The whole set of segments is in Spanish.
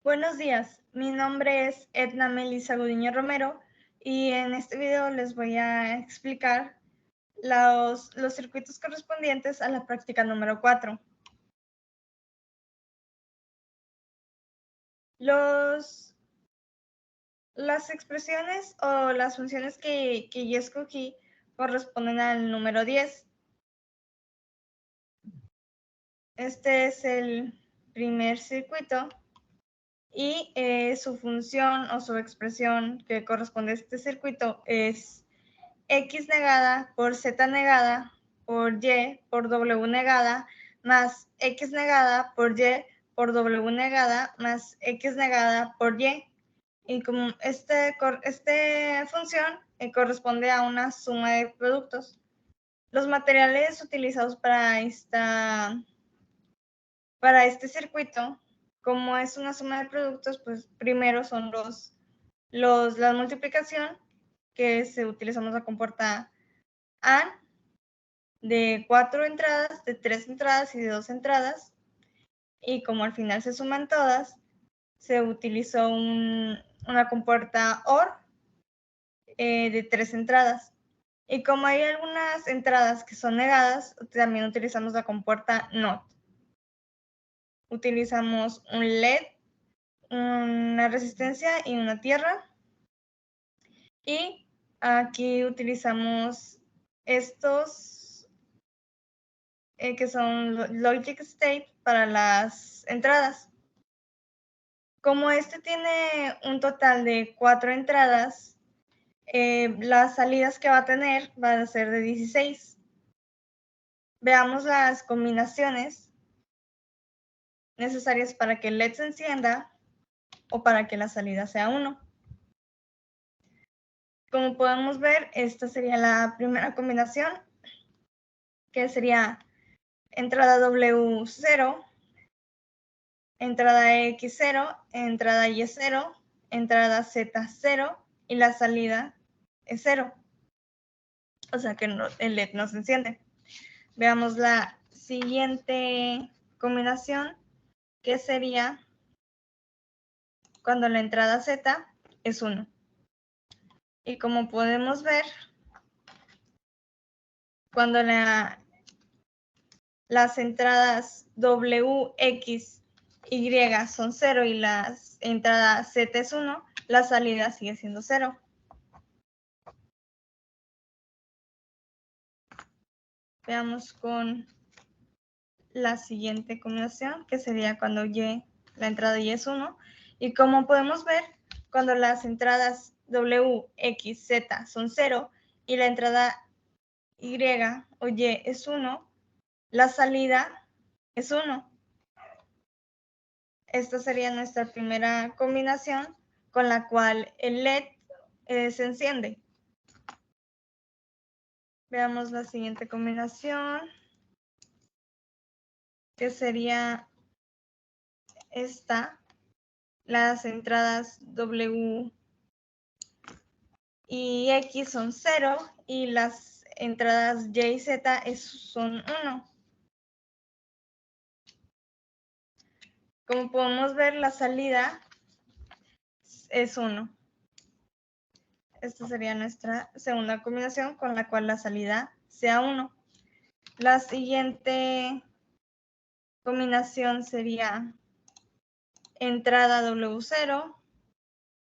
Buenos días, mi nombre es Edna Melissa Gudiño Romero y en este video les voy a explicar los circuitos correspondientes a la práctica número 4. Las expresiones o las funciones que yo escogí corresponden al número 10. Este es el primer circuito y su función o su expresión que corresponde a este circuito es X negada por Z negada por Y por W negada más X negada por Y por W negada más X negada por Y. Y como esta función corresponde a una suma de productos. Los materiales utilizados para este circuito, como es una suma de productos, pues primero son la multiplicación, que utilizamos la compuerta AND de 4 entradas, de 3 entradas y de 2 entradas. Y como al final se suman todas, se utilizó una compuerta OR de 3 entradas. Y como hay algunas entradas que son negadas, también utilizamos la compuerta NOT. Utilizamos un LED, una resistencia y una tierra. Y aquí utilizamos estos que son logic state para las entradas. Como este tiene un total de 4 entradas, las salidas que va a tener van a ser de 16. Veamos las combinaciones necesarias para que el LED se encienda o para que la salida sea 1. Como podemos ver, esta sería la primera combinación, que sería entrada W0, entrada X0, entrada Y0, entrada Z0 y la salida es 0. O sea que el LED no se enciende. Veamos la siguiente combinación, que sería cuando la entrada Z es 1. Y como podemos ver, cuando las entradas W, X, Y son 0 y la entrada Z es 1, la salida sigue siendo 0. Veamos con la siguiente combinación, que sería cuando la entrada Y es 1. Y como podemos ver, cuando las entradas W, X, Z son 0 y la entrada Y o Y es 1, la salida es 1. Esta sería nuestra primera combinación con la cual el LED se enciende. Veamos la siguiente combinación, que sería esta. Las entradas W y X son 0 y las entradas Y y Z son 1. Como podemos ver, la salida es 1. Esta sería nuestra segunda combinación con la cual la salida sea 1. La siguiente combinación sería entrada W0,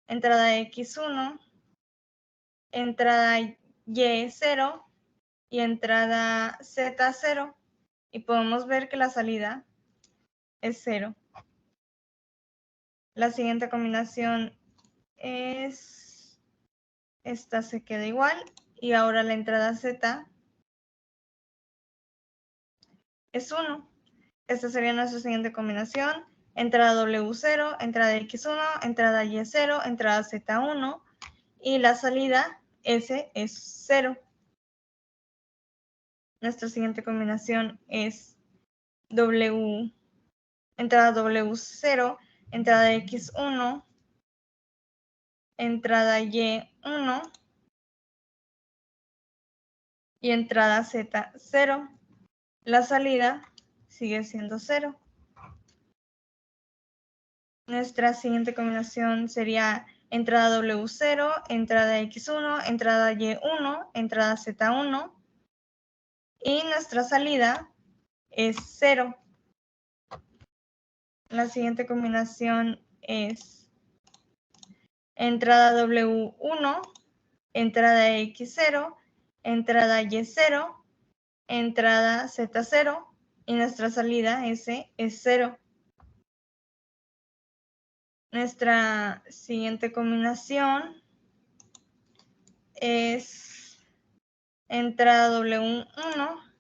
entrada X1, entrada Y0 y entrada Z0. Y podemos ver que la salida es 0. La siguiente combinación es esta, se queda igual, y ahora la entrada Z es 1. Esta sería nuestra siguiente combinación: entrada W0, entrada X1, entrada Y0, entrada Z1 y la salida S es 0. Nuestra siguiente combinación es entrada W0, entrada X1, entrada Y1 y entrada Z0. La salida sigue siendo 0. Nuestra siguiente combinación sería entrada W0, entrada X1, entrada Y1, entrada Z1. Y nuestra salida es 0. La siguiente combinación es entrada W1, entrada X0, entrada Y0, entrada Z0 y nuestra salida S es 0. Nuestra siguiente combinación es entrada W1,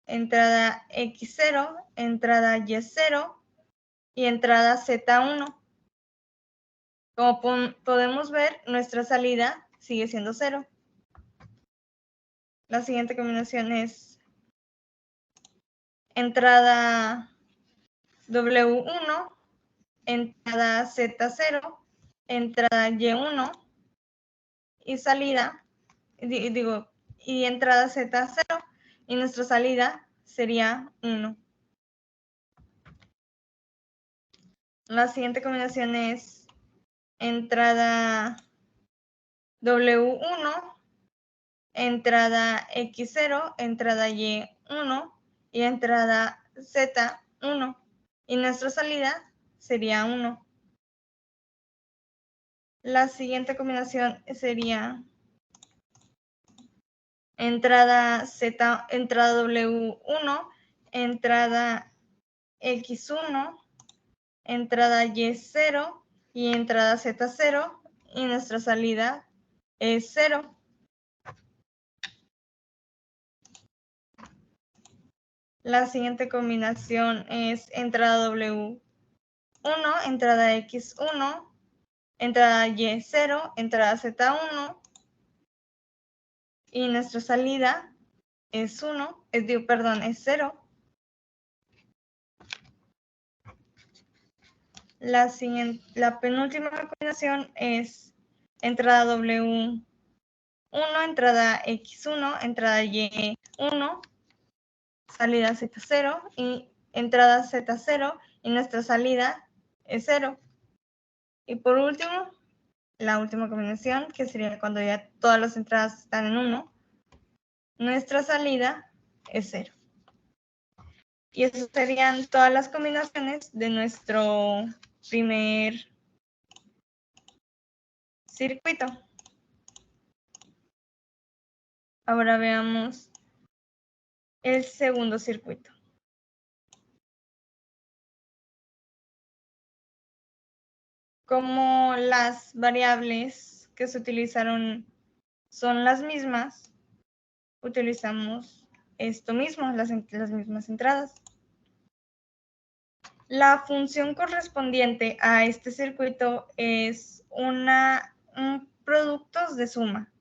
entrada X0, entrada Y0 y entrada Z1. Como podemos ver, nuestra salida sigue siendo 0. La siguiente combinación es entrada W1, entrada Z0, entrada Y1 y salida, y entrada Z0 y nuestra salida sería 1. La siguiente combinación es entrada W1, entrada X0, entrada Y1 y entrada Z1 y nuestra salida sería 1. La siguiente combinación sería entrada W1, entrada X1, entrada Y0 y entrada Z0 y nuestra salida es 0. La siguiente combinación es entrada W1, entrada X1, entrada Y0, entrada Z1 y nuestra salida es 0. La penúltima combinación es entrada W1, entrada X1, entrada Y1, salida Z0 y entrada Z0 y nuestra salida es 0. Y por último, la última combinación, que sería cuando ya todas las entradas están en 1, nuestra salida es 0. Y esas serían todas las combinaciones de nuestro primer circuito. Ahora veamos el segundo circuito. Como las variables que se utilizaron son las mismas, utilizamos esto mismo, las mismas entradas. La función correspondiente a este circuito es un productos de suma.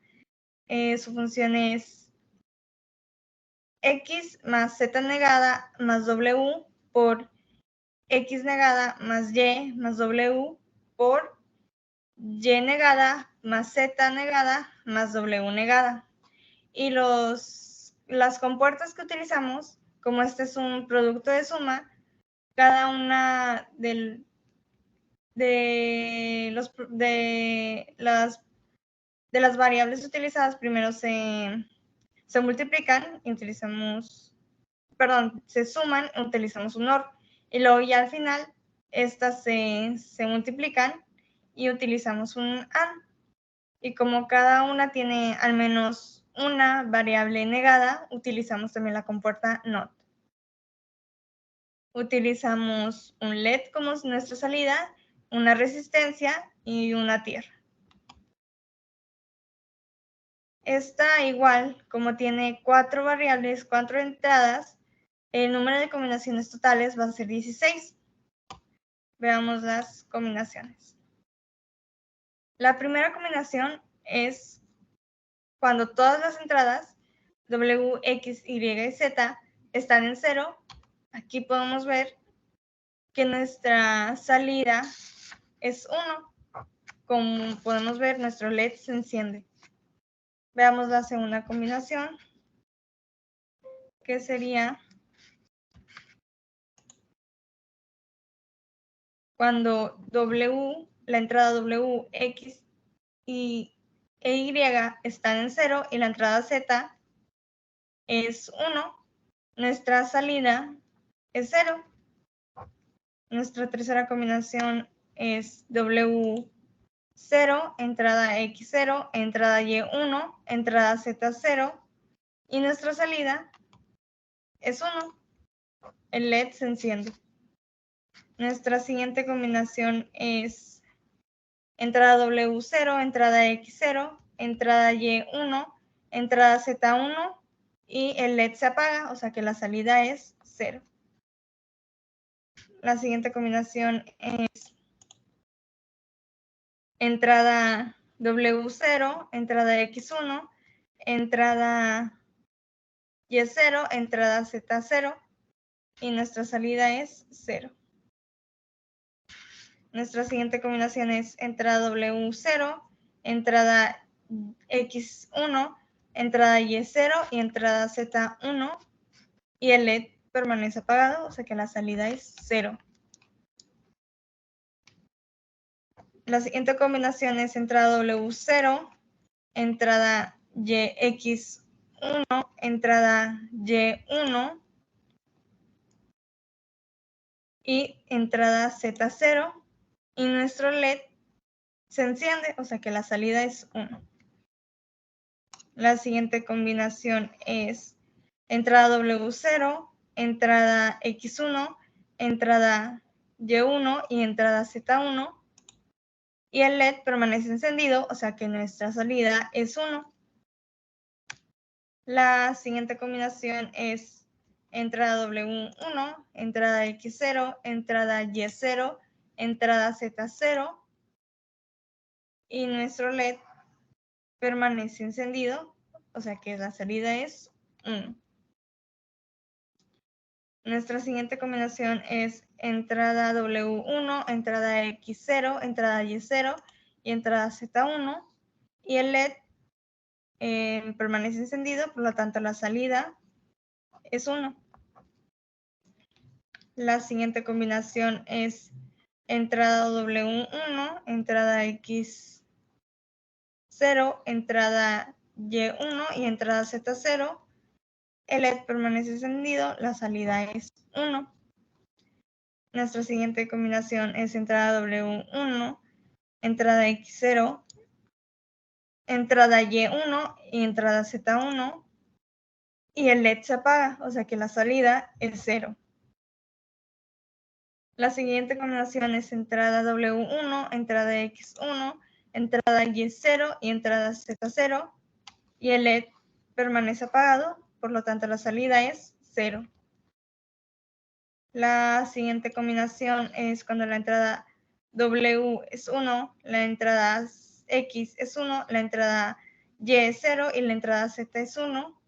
Su función es x más z negada más w por x negada más y más w por y negada más z negada más w negada. Y las compuertas que utilizamos, como este es un producto de suma, cada una de las variables utilizadas primero se multiplican y se suman, utilizamos un OR. Y luego ya al final, estas se multiplican y utilizamos un AND. Y como cada una tiene al menos una variable negada, utilizamos también la compuerta NOT. Utilizamos un LED como nuestra salida, una resistencia y una tierra. Esta igual, como tiene 4 variables, 4 entradas, el número de combinaciones totales va a ser 16. Veamos las combinaciones. La primera combinación es cuando todas las entradas W, X, Y y Z están en 0. Aquí podemos ver que nuestra salida es 1. Como podemos ver, nuestro LED se enciende. Veamos la segunda combinación, que sería cuando W, la entrada W, X y Y están en 0 y la entrada Z es 1, nuestra salida es 0. Nuestra tercera combinación es W0, entrada X0, entrada Y1, entrada Z0 y nuestra salida es 1. El LED se enciende. Nuestra siguiente combinación es entrada W0, entrada X0, entrada Y1, entrada Z1 y el LED se apaga, o sea que la salida es 0. La siguiente combinación es entrada W0, entrada X1, entrada Y0, entrada Z0 y nuestra salida es 0. Nuestra siguiente combinación es entrada W0, entrada X1, entrada Y0 y entrada Z1 y el LED permanece apagado, o sea que la salida es 0. La siguiente combinación es entrada W0, entrada YX1, entrada Y1 y entrada Z0 y nuestro LED se enciende, o sea que la salida es 1. La siguiente combinación es entrada W0, entrada X1, entrada Y1 y entrada Z1 y el LED permanece encendido, o sea que nuestra salida es 1. La siguiente combinación es entrada W1, entrada X0, entrada Y0, entrada Z0 y nuestro LED permanece encendido, o sea que la salida es 1. Nuestra siguiente combinación es entrada W1, entrada X0, entrada Y0 y entrada Z1 y el LED permanece encendido, por lo tanto la salida es 1. La siguiente combinación es entrada W1, entrada X0, entrada Y1 y entrada Z0. El LED permanece encendido, la salida es 1. Nuestra siguiente combinación es entrada W1, entrada X0, entrada Y1 y entrada Z1 y el LED se apaga, o sea que la salida es 0. La siguiente combinación es entrada W1, entrada X1, entrada Y0 y entrada Z0 y el LED permanece apagado, por lo tanto la salida es 0. La siguiente combinación es cuando la entrada W es 1, la entrada X es 1, la entrada Y es 0 y la entrada Z es 1.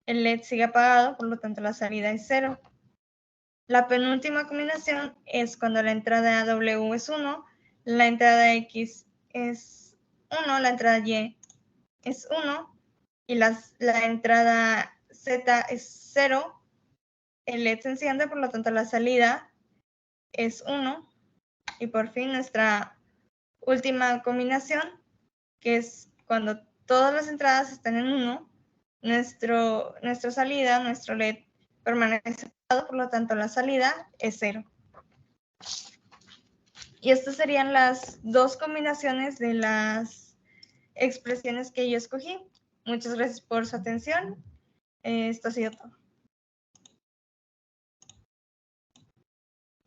El LED sigue apagado, por lo tanto la salida es 0. La penúltima combinación es cuando la entrada W es 1, la entrada X es 1, la entrada Y es 1 y la entrada Z es 0. El LED se enciende, por lo tanto la salida es 1. Y por fin nuestra última combinación, que es cuando todas las entradas están en 1, nuestra salida, nuestro LED permanece apagado, por lo tanto la salida es 0. Y estas serían las dos combinaciones de las expresiones que yo escogí. Muchas gracias por su atención. Esto ha sido todo.